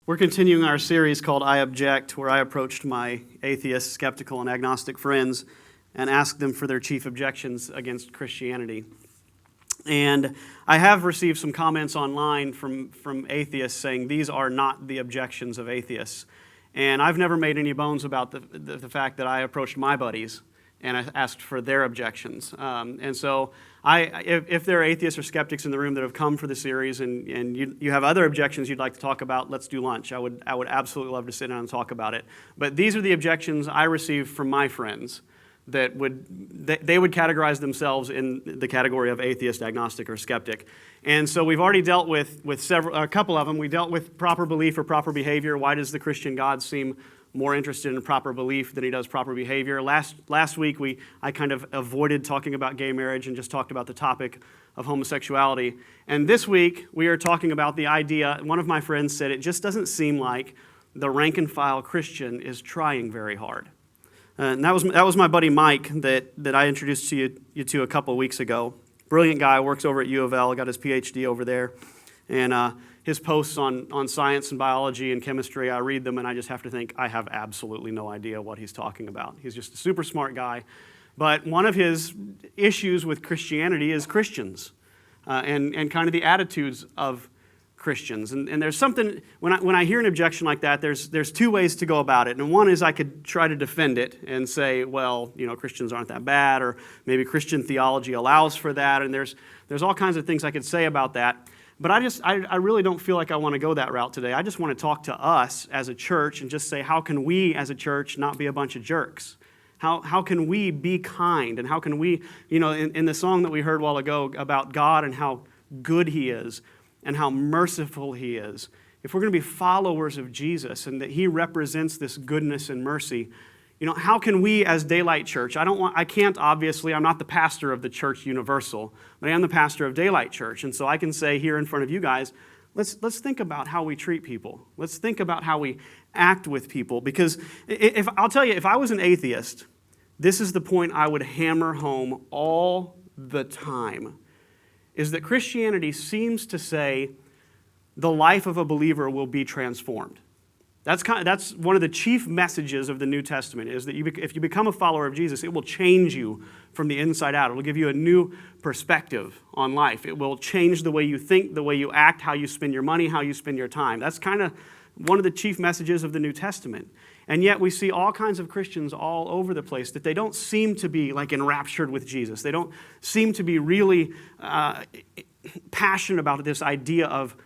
We're continuing our series called I Object, where I approached my atheist, skeptical, and agnostic friends and asked them for their chief objections against Christianity. And I have received some comments online from atheists saying these are not the objections of atheists. And I've never made any bones about the fact that I approached my buddies and I asked for their objections. And so if there are atheists or skeptics in the room that have come for the series and you have other objections you'd like to talk about, let's do lunch. I would absolutely love to sit down and talk about it. But these are the objections I received from my friends that they would categorize themselves in the category of atheist, agnostic, or skeptic. And so we've already dealt with a couple of them. We dealt with proper belief or proper behavior. Why does the Christian God seem more interested in proper belief than he does proper behavior? Last week, I kind of avoided talking about gay marriage and just talked about the topic of homosexuality. And this week, we are talking about the idea, one of my friends said, it just doesn't seem like the rank-and-file Christian is trying very hard. And that was my buddy Mike that I introduced you to a couple of weeks ago. Brilliant guy, works over at U of L, got his PhD over there. And his posts on science and biology and chemistry, I read them and I just have to think, I have absolutely no idea what he's talking about. He's just a super smart guy. But one of his issues with Christianity is Christians and kind of the attitudes of Christians. And there's something, when I hear an objection like that, there's two ways to go about it. And one is I could try to defend it and say, well, Christians aren't that bad, or maybe Christian theology allows for that, and there's all kinds of things I could say about that. But I really don't feel like I want to go that route today. I just want to talk to us as a church and just say, how can we as a church not be a bunch of jerks? How can we be kind? And how can we, in the song that we heard a while ago about God and how good he is and how merciful he is, if we're going to be followers of Jesus and that he represents this goodness and mercy, how can we as Daylight Church, I'm not the pastor of the Church Universal, but I am the pastor of Daylight Church. And so I can say here in front of you guys, let's think about how we treat people. Let's think about how we act with people. Because I'll tell you, if I was an atheist, this is the point I would hammer home all the time, is that Christianity seems to say the life of a believer will be transformed. That's one of the chief messages of the New Testament, is that if you become a follower of Jesus, it will change you from the inside out. It will give you a new perspective on life. It will change the way you think, the way you act, how you spend your money, how you spend your time. That's kind of one of the chief messages of the New Testament. And yet we see all kinds of Christians all over the place that they don't seem to be like enraptured with Jesus. They don't seem to be really passionate about this idea of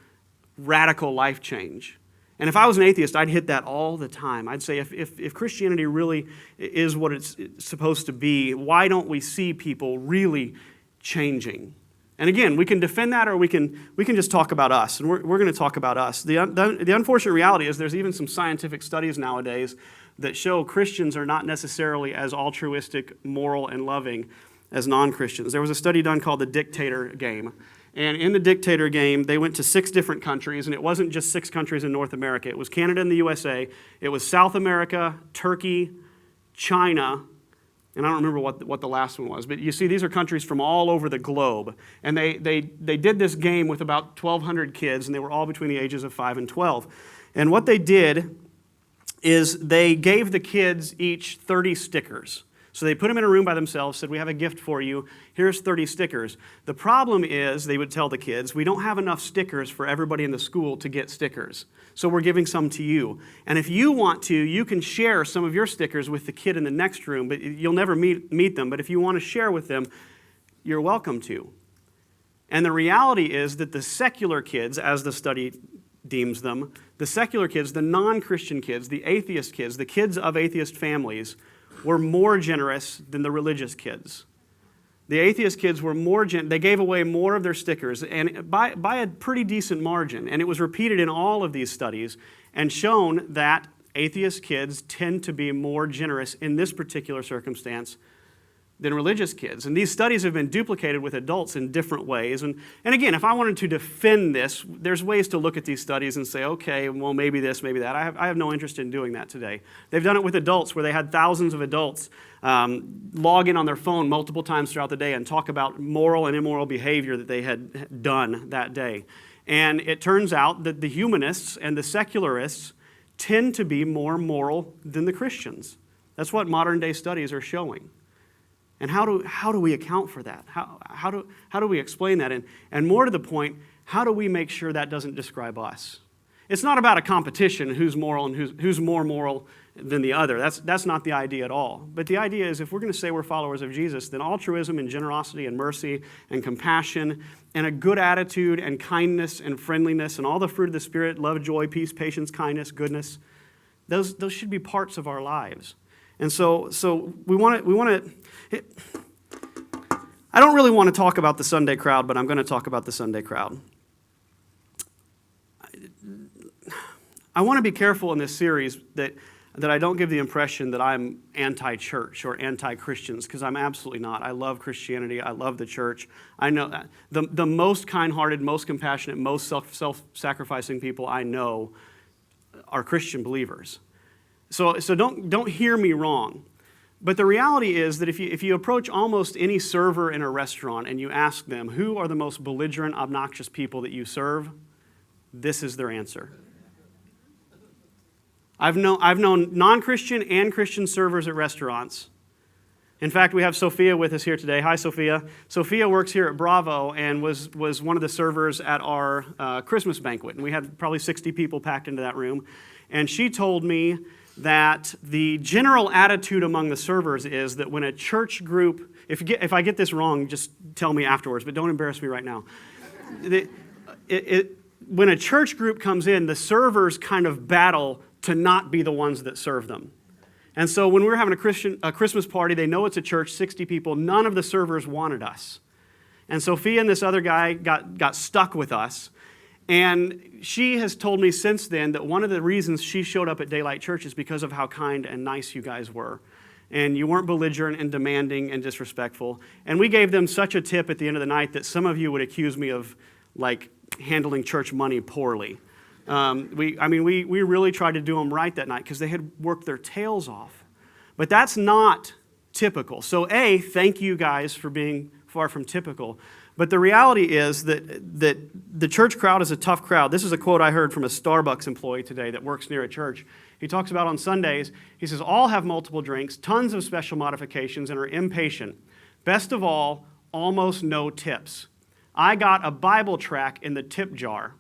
radical life change. And if I was an atheist, I'd hit that all the time. I'd say if Christianity really is what it's supposed to be, why don't we see people really changing? And again, we can defend that, or we can just talk about us. And we're going to talk about us. The unfortunate reality is there's even some scientific studies nowadays that show Christians are not necessarily as altruistic, moral, and loving as non-Christians. There was a study done called the Dictator Game. And in the Dictator Game, they went to 6 different countries, and it wasn't just 6 countries in North America. It was Canada and the USA. It was South America, Turkey, China, and I don't remember what the last one was. But you see, these are countries from all over the globe. And they did this game with about 1,200 kids, and they were all between the ages of 5 and 12. And what they did is they gave the kids each 30 stickers. So they put them in a room by themselves, said, we have a gift for you. Here's 30 stickers. The problem is, they would tell the kids, we don't have enough stickers for everybody in the school to get stickers. So we're giving some to you. And if you want to, you can share some of your stickers with the kid in the next room, but you'll never meet them. But if you want to share with them, you're welcome to. And the reality is that the secular kids, as the study deems them, the secular kids, the non-Christian kids, the atheist kids, the kids of atheist families, were more generous than the religious kids. The atheist kids were they gave away more of their stickers, and by a pretty decent margin. And it was repeated in all of these studies and shown that atheist kids tend to be more generous in this particular circumstance than religious kids. And these studies have been duplicated with adults in different ways. And again, if I wanted to defend this, there's ways to look at these studies and say, okay, well, maybe this, maybe that. I have no interest in doing that today. They've done it with adults, where they had thousands of adults log in on their phone multiple times throughout the day and talk about moral and immoral behavior that they had done that day. And it turns out that the humanists and the secularists tend to be more moral than the Christians. That's what modern day studies are showing. And how do we account for that? How do we explain that? And more to the point, how do we make sure that doesn't describe us? It's not about a competition, who's moral and who's more moral than the other. That's not the idea at all. But the idea is if we're going to say we're followers of Jesus, then altruism and generosity and mercy and compassion and a good attitude and kindness and friendliness and all the fruit of the Spirit, love, joy, peace, patience, kindness, goodness, those should be parts of our lives. And so we want to. I don't really want to talk about the Sunday crowd, but I'm going to talk about the Sunday crowd. I want to be careful in this series that I don't give the impression that I'm anti-church or anti-Christians, because I'm absolutely not. I love Christianity. I love the church. I know that the most kind-hearted, most compassionate, most self-sacrificing people I know are Christian believers. So don't hear me wrong. But the reality is that if you approach almost any server in a restaurant and you ask them, who are the most belligerent, obnoxious people that you serve, this is their answer. I've known non-Christian and Christian servers at restaurants. In fact, we have Sophia with us here today. Hi, Sophia. Sophia works here at Bravo and was one of the servers at our Christmas banquet. And we had probably 60 people packed into that room. And she told me that the general attitude among the servers is that when a church group, if I get this wrong, just tell me afterwards, but don't embarrass me right now. When a church group comes in, the servers kind of battle to not be the ones that serve them. And so when we were having a Christmas party, they know it's a church, 60 people, none of the servers wanted us. And Sophia and this other guy got stuck with us. And she has told me since then that one of the reasons she showed up at Daylight Church is because of how kind and nice you guys were. And you weren't belligerent and demanding and disrespectful. And we gave them such a tip at the end of the night that some of you would accuse me of handling church money poorly. We really tried to do them right that night because they had worked their tails off. But that's not typical. So thank you guys for being far from typical. But the reality is that the church crowd is a tough crowd. This is a quote I heard from a Starbucks employee today that works near a church. He talks about on Sundays, he says, all have multiple drinks, tons of special modifications, and are impatient. Best of all, almost no tips. I got a Bible tract in the tip jar.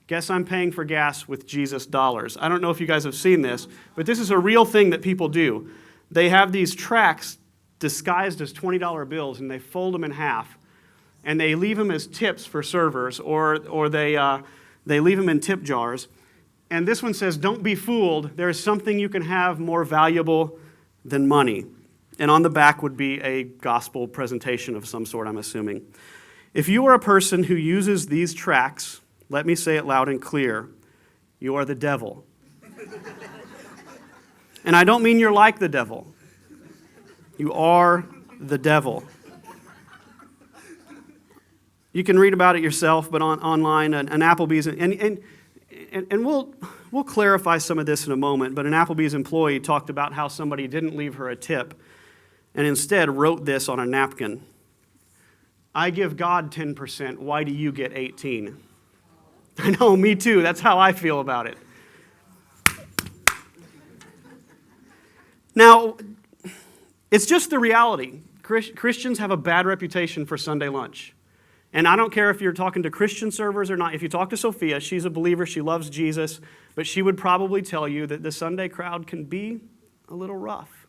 Guess I'm paying for gas with Jesus dollars. I don't know if you guys have seen this, but this is a real thing that people do. They have these tracts disguised as $20 bills, and they fold them in half, and they leave them as tips for servers, or they leave them in tip jars. And this one says, don't be fooled. There is something you can have more valuable than money. And on the back would be a gospel presentation of some sort, I'm assuming. If you are a person who uses these tracts, let me say it loud and clear, you are the devil. And I don't mean you're like the devil. You are the devil. You can read about it yourself, but online, an Applebee's, and we'll clarify some of this in a moment, but an Applebee's employee talked about how somebody didn't leave her a tip and instead wrote this on a napkin. I give God 10%, why do you get 18? I know, me too. That's how I feel about it. Now, it's just the reality. Christians have a bad reputation for Sunday lunch. And I don't care if you're talking to Christian servers or not. If you talk to Sophia, she's a believer, she loves Jesus, but she would probably tell you that the Sunday crowd can be a little rough.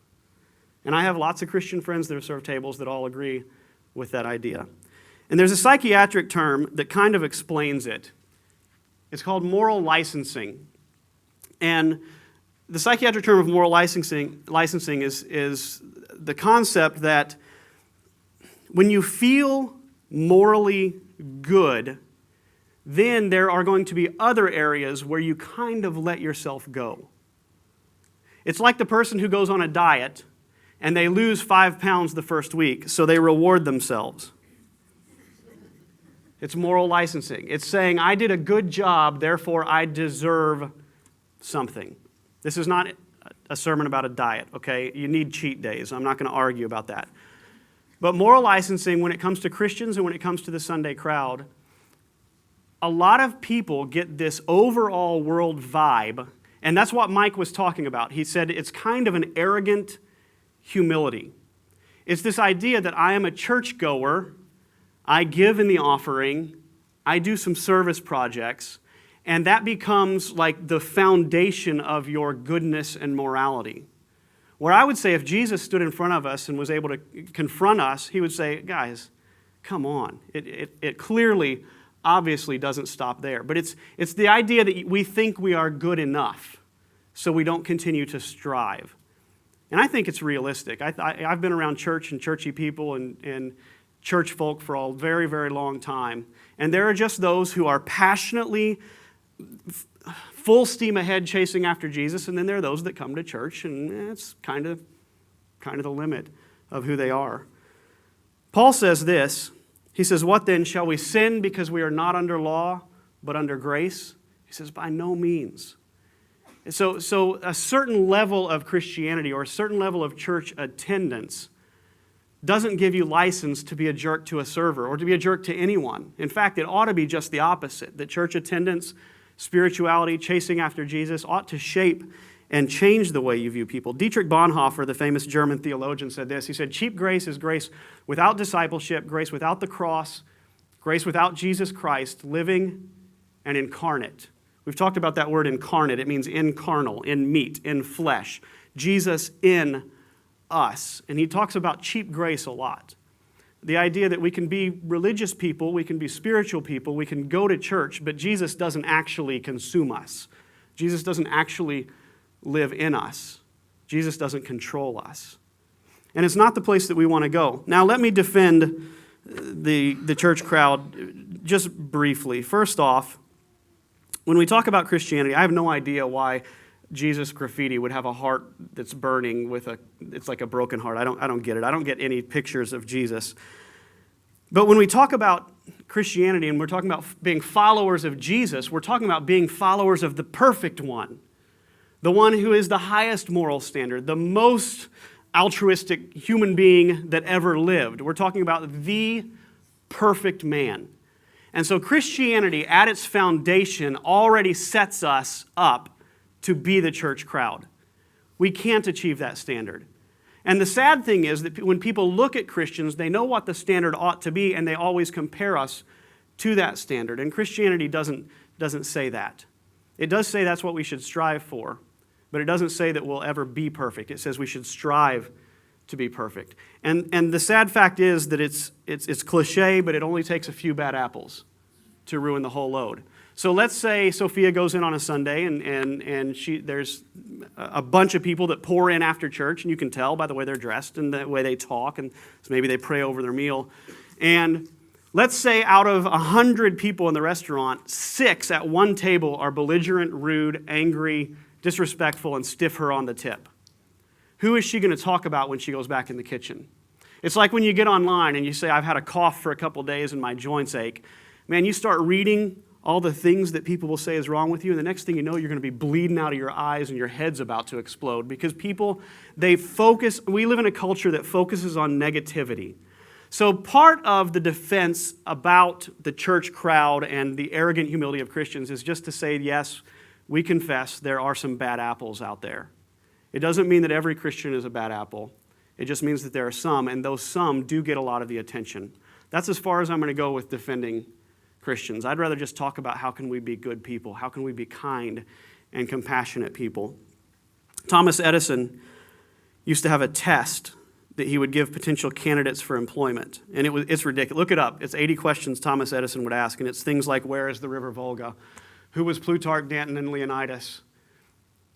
And I have lots of Christian friends that have served tables that all agree with that idea. And there's a psychiatric term that kind of explains it. It's called moral licensing. And the psychiatric term of moral licensing is the concept that when you feel morally good, then there are going to be other areas where you kind of let yourself go. It's like the person who goes on a diet and they lose 5 pounds the first week, so they reward themselves. It's moral licensing. It's saying, I did a good job, therefore I deserve something. This is not a sermon about a diet, okay? You need cheat days. I'm not going to argue about that. But moral licensing, when it comes to Christians and when it comes to the Sunday crowd, a lot of people get this overall world vibe, and that's what Mike was talking about. He said it's kind of an arrogant humility. It's this idea that I am a churchgoer, I give in the offering, I do some service projects, and that becomes like the foundation of your goodness and morality. Where I would say if Jesus stood in front of us and was able to confront us, he would say, guys, come on. It clearly, obviously doesn't stop there. But it's the idea that we think we are good enough, so we don't continue to strive. And I think it's realistic. I've been around church and churchy people and church folk for a very, very long time. And there are just those who are passionately full steam ahead chasing after Jesus, and then there are those that come to church, and it's kind of the limit of who they are. Paul says this. He says, what then? Shall we sin because we are not under law, but under grace? He says, by no means. So a certain level of Christianity or a certain level of church attendance doesn't give you license to be a jerk to a server or to be a jerk to anyone. In fact, it ought to be just the opposite, that church attendance, spirituality, chasing after Jesus ought to shape and change the way you view people. Dietrich Bonhoeffer, the famous German theologian, said this. He said, cheap grace is grace without discipleship, grace without the cross, grace without Jesus Christ, living and incarnate. We've talked about that word incarnate. It means incarnal, in meat, in flesh. Jesus in us. And he talks about cheap grace a lot. The idea that we can be religious people, we can be spiritual people, we can go to church, but Jesus doesn't actually consume us. Jesus doesn't actually live in us. Jesus doesn't control us. And it's not the place that we want to go. Now, let me defend the church crowd just briefly. First off, when we talk about Christianity, I have no idea why Jesus graffiti would have a heart that's burning it's like a broken heart. I don't get it. I don't get any pictures of Jesus. But when we talk about Christianity and we're talking about being followers of Jesus, we're talking about being followers of the perfect one, the one who is the highest moral standard, the most altruistic human being that ever lived. We're talking about the perfect man. And so Christianity at its foundation already sets us up to be the church crowd. We can't achieve that standard. And the sad thing is that when people look at Christians, they know what the standard ought to be, and they always compare us to that standard. And Christianity doesn't say that. It does say that's what we should strive for, but it doesn't say that we'll ever be perfect. It says we should strive to be perfect. And the sad fact is that it's cliche, but it only takes a few bad apples to ruin the whole load. So let's say Sophia goes in on a Sunday and there's a bunch of people that pour in after church, and you can tell by the way they're dressed and the way they talk, and so maybe they pray over their meal. And let's say out of 100 people in the restaurant, 6 at one table are belligerent, rude, angry, disrespectful, and stiff her on the tip. Who is she going to talk about when she goes back in the kitchen? It's like when you get online and you say, I've had a cough for a couple days and my joints ache. Man, you start reading all the things that people will say is wrong with you, and the next thing you know, you're going to be bleeding out of your eyes and your head's about to explode because people, we live in a culture that focuses on negativity. So part of the defense about the church crowd and the arrogant humility of Christians is just to say, yes, we confess there are some bad apples out there. It doesn't mean that every Christian is a bad apple. It just means that there are some, and those some do get a lot of the attention. That's as far as I'm going to go with defending Christians. I'd rather just talk about how can we be good people, how can we be kind and compassionate people. Thomas Edison used to have a test that he would give potential candidates for employment, and it's ridiculous. Look it up. It's 80 questions Thomas Edison would ask, and it's things like, where is the river Volga? Who was Plutarch, Danton, and Leonidas?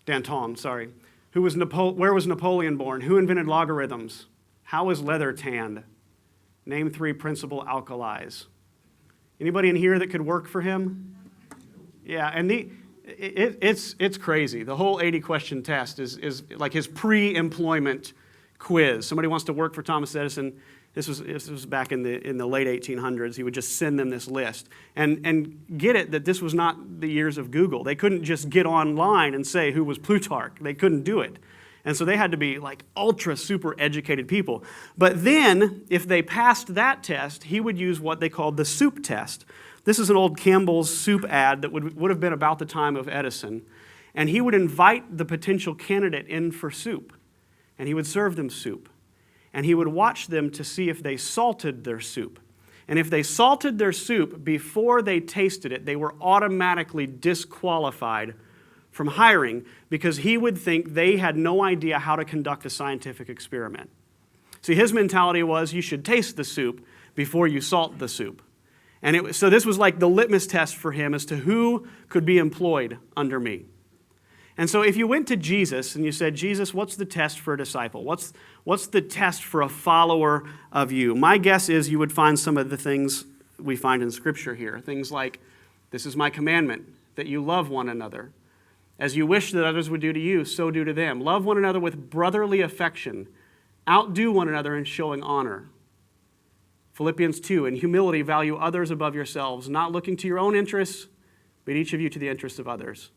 Danton, sorry. Where was Napoleon born? Who invented logarithms? How is leather tanned? Name 3 principal alkalis. Anybody in here that could work for him? Yeah, and it's crazy. The whole 80-question test is like his pre-employment quiz. Somebody wants to work for Thomas Edison. This was back in the late 1800s. He would just send them this list. And get it that this was not the years of Google. They couldn't just get online and say who was Plutarch. They couldn't do it. And so they had to be like ultra super educated people. But then, if they passed that test, he would use what they called the soup test. This is an old Campbell's soup ad that would have been about the time of Edison. And he would invite the potential candidate in for soup, and he would serve them soup. And he would watch them to see if they salted their soup. And if they salted their soup before they tasted it, they were automatically disqualified from hiring because he would think they had no idea how to conduct a scientific experiment. See, his mentality was you should taste the soup before you salt the soup. And so this was like the litmus test for him as to who could be employed under me. And so if you went to Jesus and you said, Jesus, what's the test for a disciple? What's the test for a follower of you? My guess is you would find some of the things we find in Scripture here. Things like, this is my commandment, that you love one another. As you wish that others would do to you, so do to them. Love one another with brotherly affection. Outdo one another in showing honor. Philippians 2, in humility value others above yourselves, not looking to your own interests, but each of you to the interests of others.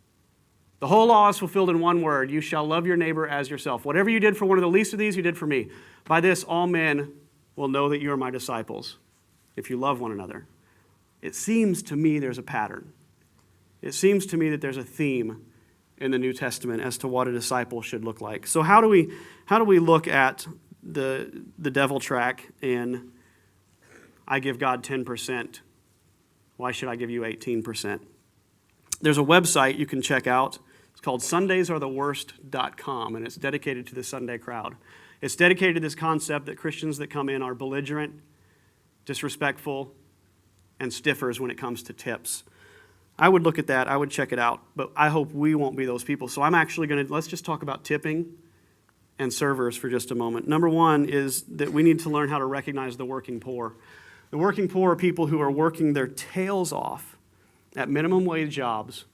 The whole law is fulfilled in one word. You shall love your neighbor as yourself. Whatever you did for one of the least of these, you did for me. By this, all men will know that you are my disciples, if you love one another. It seems to me there's a pattern. It seems to me that there's a theme in the New Testament as to what a disciple should look like. So how do we look at the devil track and I give God 10%? Why should I give you 18%? There's a website you can check out. It's called SundaysAreTheWorst.com, and it's dedicated to the Sunday crowd. It's dedicated to this concept that Christians that come in are belligerent, disrespectful, and stiffers when it comes to tips. I would look at that. I would check it out, but I hope we won't be those people. So I'm actually let's just talk about tipping and servers for just a moment. Number one is that we need to learn how to recognize the working poor. The working poor are people who are working their tails off at minimum wage jobs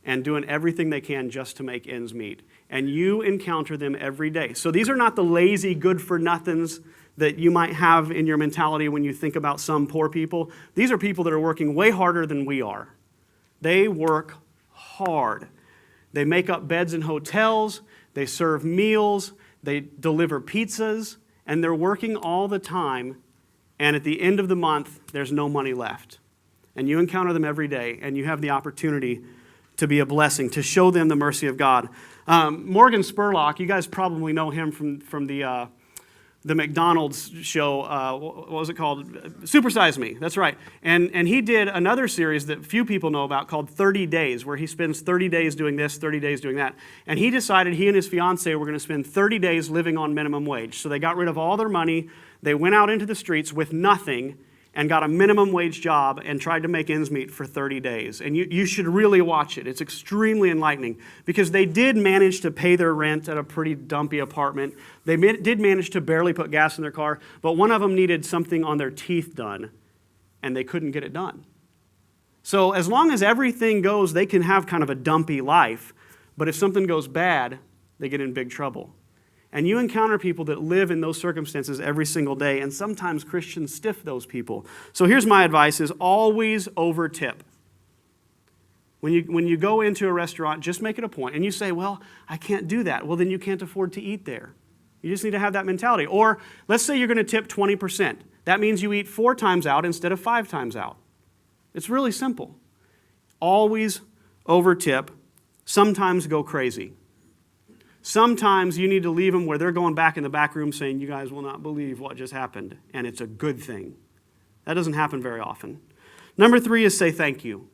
and doing everything they can just to make ends meet. And you encounter them every day. So these are not the lazy, good-for-nothings that you might have in your mentality when you think about some poor people. These are people that are working way harder than we are. They work hard. They make up beds in hotels, they serve meals, they deliver pizzas, and they're working all the time, and at the end of the month, there's no money left. And you encounter them every day, and you have the opportunity to be a blessing, to show them the mercy of God. Morgan Spurlock, you guys probably know him from the McDonald's show, what was it called? Super Size Me, that's right. And he did another series that few people know about called 30 Days, where he spends 30 days doing this, 30 days doing that. And he decided he and his fiancée were going to spend 30 days living on minimum wage. So they got rid of all their money, they went out into the streets with nothing, and got a minimum wage job and tried to make ends meet for 30 days. And you should really watch it. It's extremely enlightening because they did manage to pay their rent at a pretty dumpy apartment. They did manage to barely put gas in their car, but one of them needed something on their teeth done, and they couldn't get it done. So as long as everything goes, they can have kind of a dumpy life, but if something goes bad, they get in big trouble. And you encounter people that live in those circumstances every single day, and sometimes Christians stiff those people. So here's my advice is always over tip. When you go into a restaurant, just make it a point. And you say, well, I can't do that. Well, then you can't afford to eat there. You just need to have that mentality. Or let's say you're going to tip 20%. That means you eat 4 times out instead of 5 times out. It's really simple. Always over tip. Sometimes go crazy. Sometimes you need to leave them where they're going back in the back room saying, you guys will not believe what just happened, and it's a good thing. That doesn't happen very often. Number 3 is say thank you.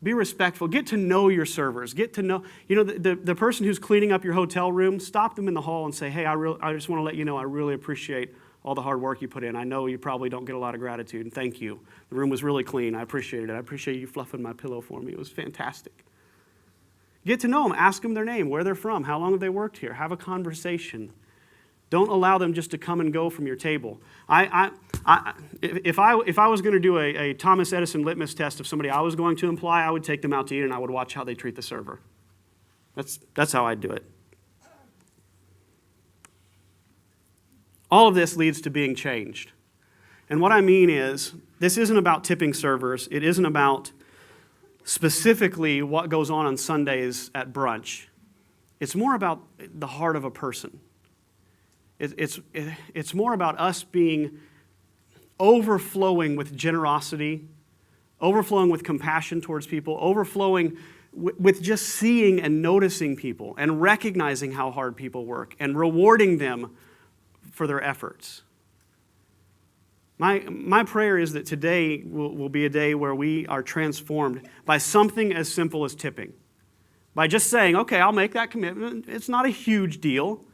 Be respectful. Get to know your servers. Get to know, the person who's cleaning up your hotel room, stop them in the hall and say, hey, I just want to let you know I really appreciate all the hard work you put in. I know you probably don't get a lot of gratitude, and thank you. The room was really clean. I appreciated it. I appreciate you fluffing my pillow for me. It was fantastic. Get to know them. Ask them their name, where they're from, how long have they worked here. Have a conversation. Don't allow them just to come and go from your table. If I was going to do a Thomas Edison litmus test of somebody I was going to employ, I would take them out to eat and I would watch how they treat the server. That's how I'd do it. All of this leads to being changed. And what I mean is, this isn't about tipping servers. It isn't about specifically what goes on Sundays at brunch. It's more about the heart of a person. It's more about us being overflowing with generosity, overflowing with compassion towards people, overflowing with just seeing and noticing people and recognizing how hard people work and rewarding them for their efforts. My prayer is that today will be a day where we are transformed by something as simple as tipping. By just saying, okay, I'll make that commitment. It's not a huge deal.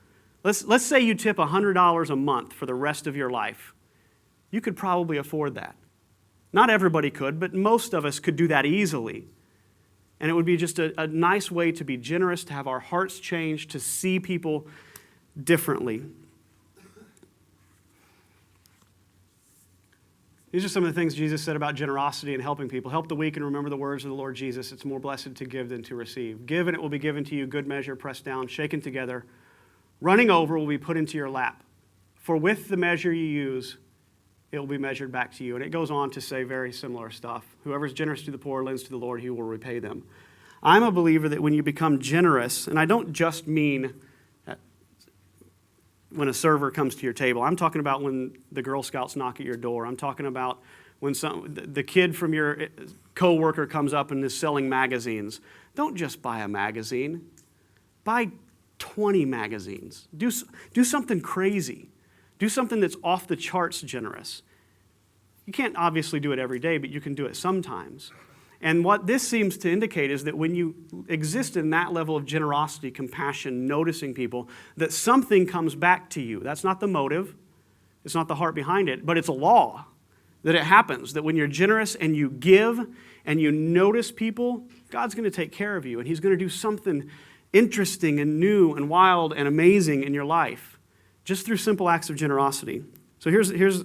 Let's say you tip $100 a month for the rest of your life. You could probably afford that. Not everybody could, but most of us could do that easily. And it would be just a nice way to be generous, to have our hearts changed, to see people differently. These are some of the things Jesus said about generosity and helping people. Help the weak and remember the words of the Lord Jesus. It's more blessed to give than to receive. Give and it will be given to you, good measure, pressed down, shaken together, running over will be put into your lap. For with the measure you use, it will be measured back to you. And it goes on to say very similar stuff. Whoever is generous to the poor lends to the Lord, he will repay them. I'm a believer that when you become generous, and I don't just mean when a server comes to your table. I'm talking about when the Girl Scouts knock at your door. I'm talking about when the kid from your coworker comes up and is selling magazines. Don't just buy a magazine. Buy 20 magazines. Do something crazy. Do something that's off the charts generous. You can't obviously do it every day, but you can do it sometimes. And what this seems to indicate is that when you exist in that level of generosity, compassion, noticing people, that something comes back to you. That's not the motive. It's not the heart behind it, but it's a law that it happens, that when you're generous and you give and you notice people, God's going to take care of you, and he's going to do something interesting and new and wild and amazing in your life just through simple acts of generosity. So here's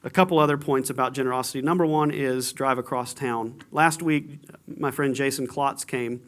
a couple other points about generosity. Number one is drive across town. Last week, my friend Jason Klotz came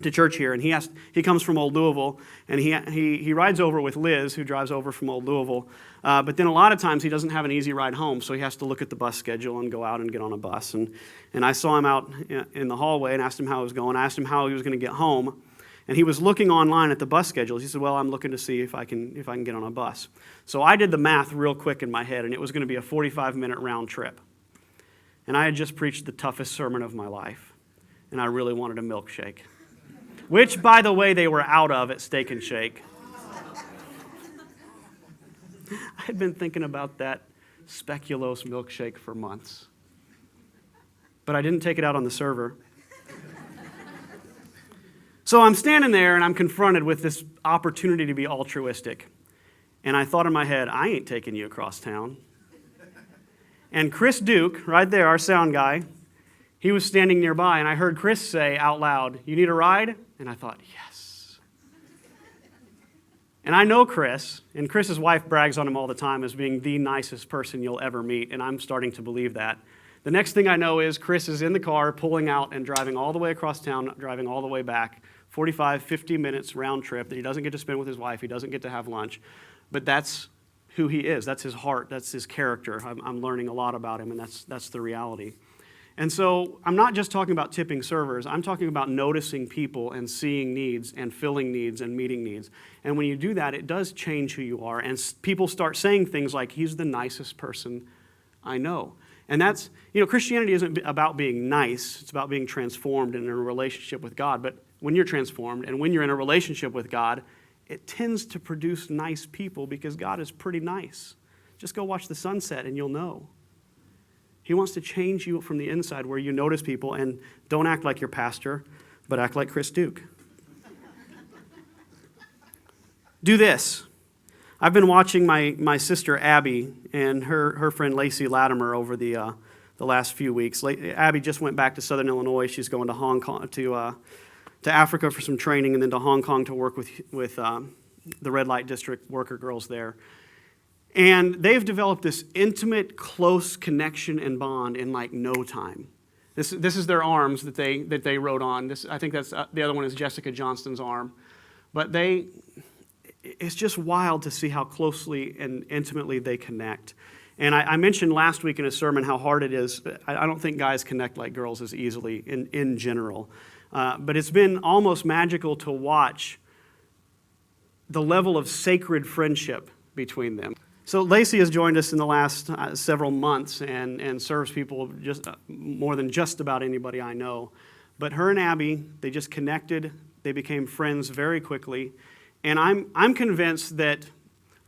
to church here, and he comes from Old Louisville, and he rides over with Liz, who drives over from Old Louisville. But then a lot of times he doesn't have an easy ride home, so he has to look at the bus schedule and go out and get on a bus. And I saw him out in the hallway and asked him how it was going. I asked him how he was going to get home. And he was looking online at the bus schedules. He said, well, I'm looking to see if I can get on a bus. So I did the math real quick in my head, and it was going to be a 45-minute round trip. And I had just preached the toughest sermon of my life, and I really wanted a milkshake, which, by the way, they were out of at Steak and Shake. I had been thinking about that speculoos milkshake for months, but I didn't take it out on the server. So I'm standing there and I'm confronted with this opportunity to be altruistic. And I thought in my head, I ain't taking you across town. And Chris Duke, right there, our sound guy, he was standing nearby, and I heard Chris say out loud, you need a ride? And I thought, yes. And I know Chris, and Chris's wife brags on him all the time as being the nicest person you'll ever meet, and I'm starting to believe that. The next thing I know is Chris is in the car, pulling out and driving all the way across town, driving all the way back. 45, 50 minutes round trip that he doesn't get to spend with his wife. He doesn't get to have lunch. But that's who he is. That's his heart. That's his character. I'm learning a lot about him, and that's the reality. And so I'm not just talking about tipping servers. I'm talking about noticing people and seeing needs and filling needs and meeting needs. And when you do that, it does change who you are. And people start saying things like, he's the nicest person I know. And that's, Christianity isn't about being nice. It's about being transformed and in a relationship with God. But when you're transformed and when you're in a relationship with God, it tends to produce nice people because God is pretty nice. Just go watch the sunset and you'll know. He wants to change you from the inside where you notice people and don't act like your pastor, but act like Chris Duke. Do this. I've been watching my sister Abby and her friend Lacey Latimer over the last few weeks. Abby just went back to Southern Illinois. She's going to Hong Kong to Africa for some training, and then to Hong Kong to work with the red light district worker girls there. And they've developed this intimate, close connection and bond in like no time. This is their arms that they wrote on. I think that's the other one is Jessica Johnston's arm, but it's just wild to see how closely and intimately they connect. And I mentioned last week in a sermon how hard it is. I don't think guys connect like girls as easily in general. But it's been almost magical to watch the level of sacred friendship between them. So Lacey has joined us in the last several months and serves people just more than just about anybody I know. But her and Abby, they just connected. They became friends very quickly. And I'm convinced that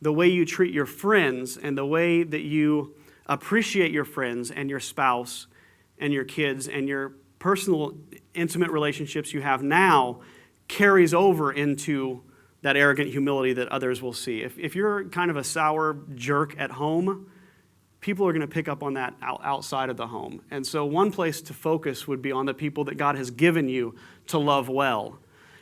the way you treat your friends and the way that you appreciate your friends and your spouse and your kids and your personal intimate relationships you have now carries over into that arrogant humility that others will see. If you're kind of a sour jerk at home, people are going to pick up on that outside of the home. And so one place to focus would be on the people that God has given you to love well.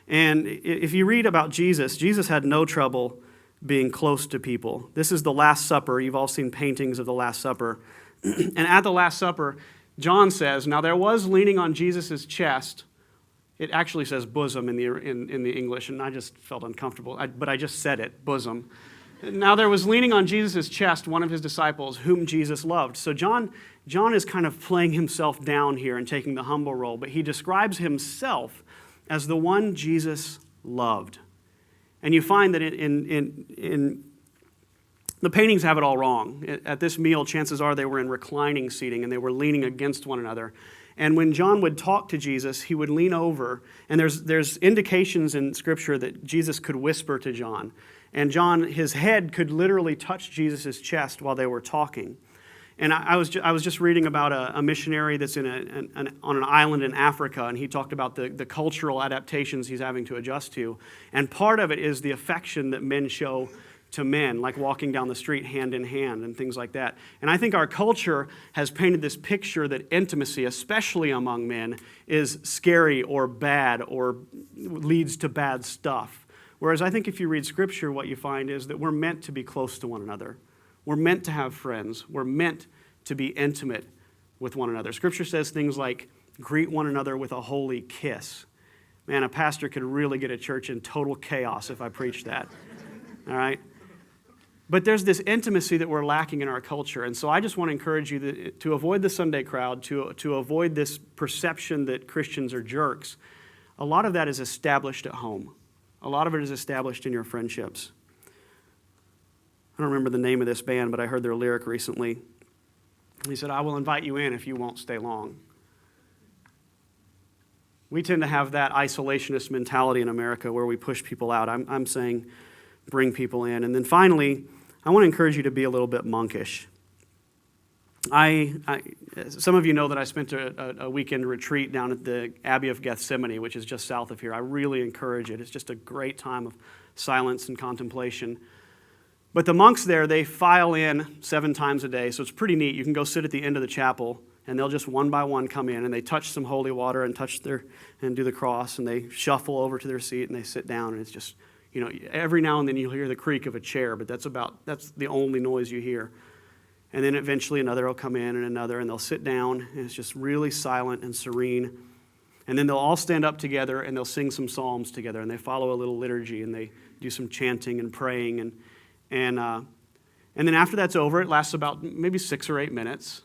And if you read about Jesus, Jesus had no trouble being close to people. This is the Last Supper. You've all seen paintings of the Last Supper. And at the Last Supper, John says, now there was leaning on Jesus' chest. It actually says bosom in the English, and I just felt uncomfortable, but I just said it, bosom. Now there was leaning on Jesus' chest one of his disciples whom Jesus loved. So John is kind of playing himself down here and taking the humble role, but he describes himself as the one Jesus loved. And you find that in the paintings have it all wrong. At this meal, chances are they were in reclining seating and they were leaning against one another. And when John would talk to Jesus, he would lean over. And there's indications in Scripture that Jesus could whisper to John. And John, his head could literally touch Jesus' chest while they were talking. And I was just reading about a missionary that's on an island in Africa, and he talked about the cultural adaptations he's having to adjust to. And part of it is the affection that men show to men, like walking down the street hand in hand and things like that. And I think our culture has painted this picture that intimacy, especially among men, is scary or bad or leads to bad stuff. Whereas I think if you read Scripture, what you find is that we're meant to be close to one another. We're meant to have friends. We're meant to be intimate with one another. Scripture says things like, greet one another with a holy kiss. Man, a pastor could really get a church in total chaos if I preached that. All right? But there's this intimacy that we're lacking in our culture. And so I just want to encourage you to avoid the Sunday crowd, to avoid this perception that Christians are jerks. A lot of that is established at home. A lot of it is established in your friendships. I don't remember the name of this band, but I heard their lyric recently. He said, I will invite you in if you won't stay long. We tend to have that isolationist mentality in America where we push people out. I'm saying bring people in. And then finally, I want to encourage you to be a little bit monkish. Some of you know that I spent a weekend retreat down at the Abbey of Gethsemane, which is just south of here. I really encourage it. It's just a great time of silence and contemplation. But the monks there, they file in 7 times a day, so it's pretty neat. You can go sit at the end of the chapel, and they'll just one by one come in, and they touch some holy water and and do the cross, and they shuffle over to their seat, and they sit down, and it's just, every now and then you'll hear the creak of a chair, but that's the only noise you hear. And then eventually another will come in and another, and they'll sit down, and it's just really silent and serene. And then they'll all stand up together, and they'll sing some psalms together, and they follow a little liturgy, and they do some chanting and praying. And then after that's over, it lasts about maybe 6 or 8 minutes.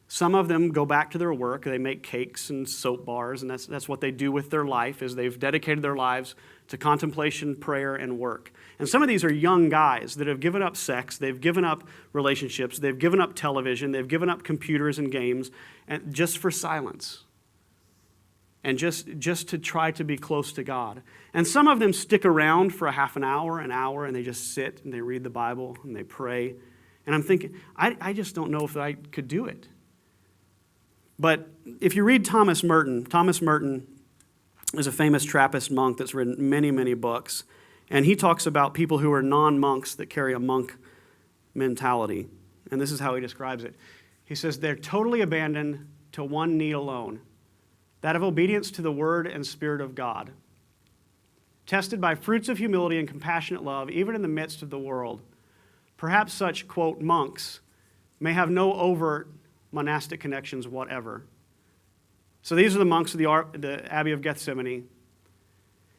Some of them go back to their work. They make cakes and soap bars, and that's what they do with their life, is they've dedicated their lives to contemplation, prayer, and work. And some of these are young guys that have given up sex, they've given up relationships, they've given up television, they've given up computers and games, and just for silence. And just to try to be close to God. And some of them stick around for a half an hour, and they just sit and they read the Bible and they pray. And I'm thinking, I just don't know if I could do it. But if you read Thomas Merton is a famous Trappist monk that's written many, many books. And he talks about people who are non-monks that carry a monk mentality. And this is how he describes it. He says, they're totally abandoned to one need alone, that of obedience to the word and spirit of God. Tested by fruits of humility and compassionate love, even in the midst of the world. Perhaps such, quote, monks may have no overt monastic connections whatever. So these are the monks of the Abbey of Gethsemane.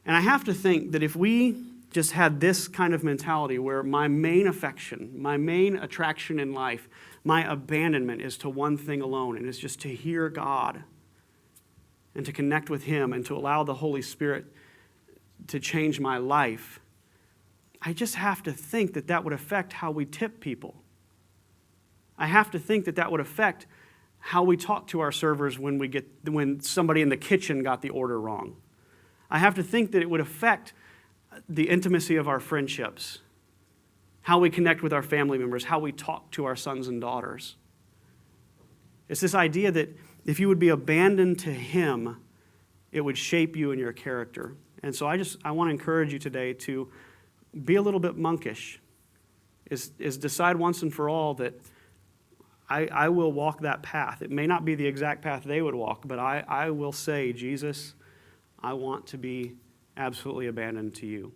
And I have to think that if we just had this kind of mentality where my main affection, my main attraction in life, my abandonment is to one thing alone, and it's just to hear God and to connect with Him and to allow the Holy Spirit to change my life, I just have to think that that would affect how we tip people. I have to think that that would affect how we talk to our servers when somebody in the kitchen got the order wrong. I have to think that it would affect the intimacy of our friendships, how we connect with our family members, how we talk to our sons and daughters. It's this idea that if you would be abandoned to Him, it would shape you and your character. And so I want to encourage you today to be a little bit monkish, is decide once and for all that I will walk that path. It may not be the exact path they would walk, but I will say, Jesus, I want to be absolutely abandoned to you.